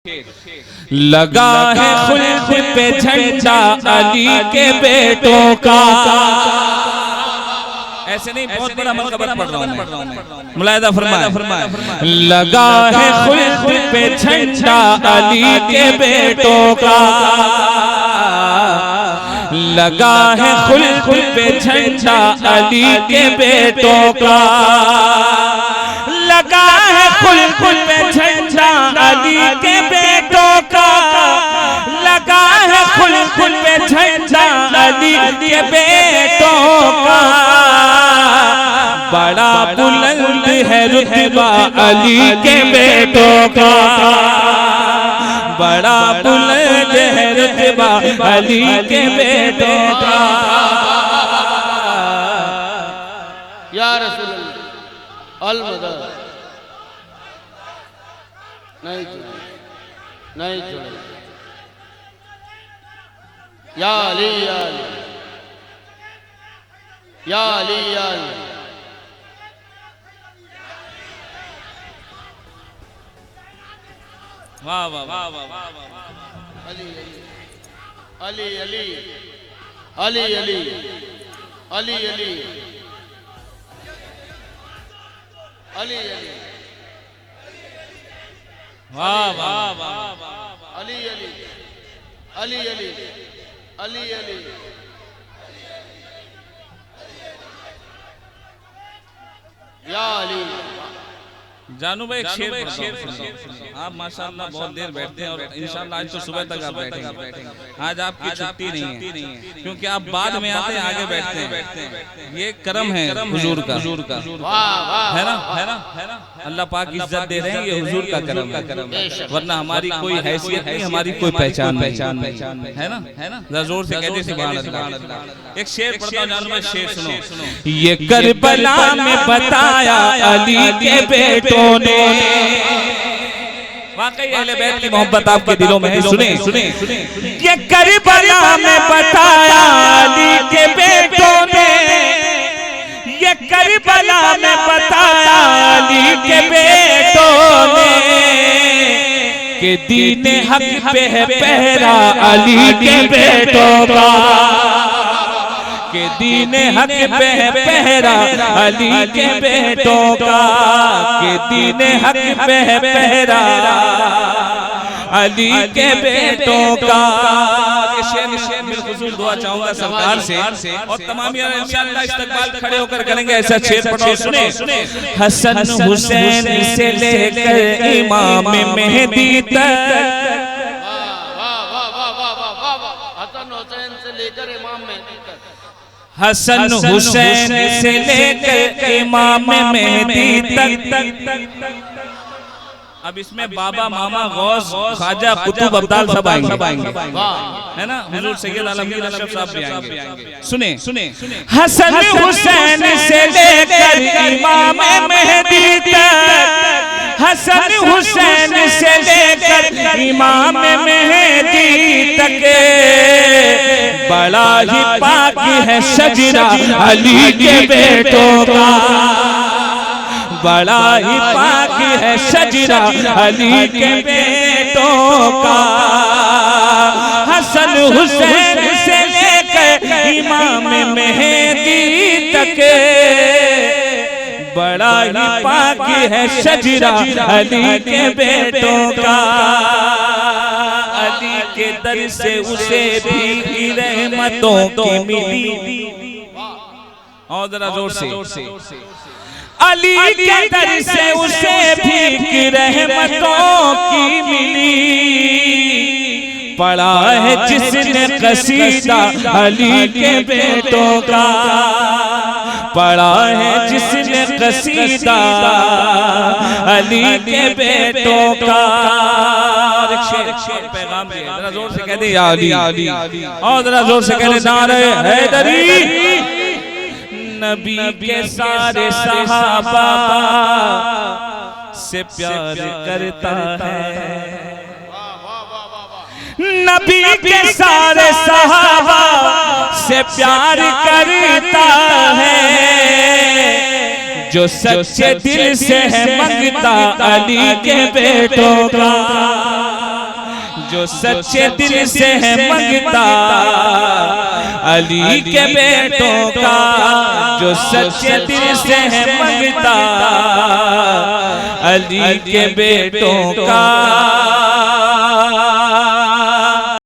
लगा है खुल्द पे झंडा अली के बेटों का। ऐसे नहीं, बहुत बड़ा मनकबत पढ़ रहा हूं मैं, मुलाहिदा फरमाए। लगा है खुल्द पे झंडा अली के बेटों का, लगा है खुल्द पे झंडा अली के बेटों का, लगा है खुल्द पे झंडा अली के बेटों का, लगा है खुल्द पे झंडा अली के बेटों का। बड़ा बुलंद है रुतबा अली के बेटों का, बड़ा बुलंद है रुतबा अली के बेटों का। या रसूल अल मदद नहीं छोड़े या अली या अली या अली या अली। वाह वाह वाह वाह वाह वाह। अली अली अली अली अली अली अली अली अली वाह वाह वाह। अली अली अली अली अली अली या अली। जानू भाई, एक शेर आप माशाअल्लाह बहुत देर बैठते हैं और इंशाअल्लाह आज तो सुबह तक आप बैठेंगे। आज आपकी छुट्टी नहीं है क्योंकि आप बाद में आते हैं, आगे बैठते हैं। ये करम है हुजूर का, है ना। अल्लाह पाक इज्जत दे रहे हैं, ये हुजूर का करम है, वरना हमारी कोई हैसियत नहीं, हमारी कोई पहचान नहीं, है ना। जोर से कहते सुभान अल्लाह। एक शेर पढ़ता हूं जानू भाई, शेर सुनो। ये करबला में बताया अली के बेटों ने, वाकई अहले बैत की मोहब्बत आपके दिलों में है। सुने ये करबला में बताया अली के बेटों ने, ये करबला में बताया अली के बेटों ने, कि दीन हक पे है पहरा अली के बेटों का, कि दीन हक पे है पहरा अली के बेटों का, कि दीन हक पे है पहरा अली के बेटों का। ये शेर में हुजूर दुआ चाहूंगा सरकार से और तमाम यार इंशाअल्लाह इस्तकबाल खड़े होकर करेंगे। ऐसा शेर पढ़ो, सुने। हसन हुसैन से लेकर इमाम मेहदी तक, हसन हुसैन से लेकर इमाम मेहदी तक। अब इसमें बाबा, मामा, गौस, ख्वाजा, कुतुब, अब्दाल सब आएंगे, है ना। हुजूर सैयद आलमगीर अशरफ साहब भी आएंगे। सुने हसन हुसैन से लेकर इमाम मेहदी तक, हसन हुसैन से लेकर इमाम मेहदी तक, बड़ा ही पाक है शजरा अली के बेटों का, बड़ा ही पाक है शजरा अली के बेटों का। हसन हुसैन से लेकर इमाम मेहदी तक, बड़ा ही पाक है शजरा अली के बेटों का। अली के दर से उसे भी रहमतों की मिली, और जरा जोर से। अली के दर से उसे भी रहमतों की मिली, पढ़ा है जिसने कसीदा अली के बेटों का, पढ़ा है जिसने कसीदा अली के बेटों का। पैगाम जरा जोर से कह दे या अली, और जरा जोर से कह दे नारे हैदरी। नबी के सारे सहाबा से प्यार करता है, नबी के सारे सहाबा से प्यार करता है, जो सच्चे दिल से है मंगता अली के बेटों का। जो सच्चे दिल से है मंगता अली के बेटों का, जो सच्चे दिल से है मंगता अली के बेटों का।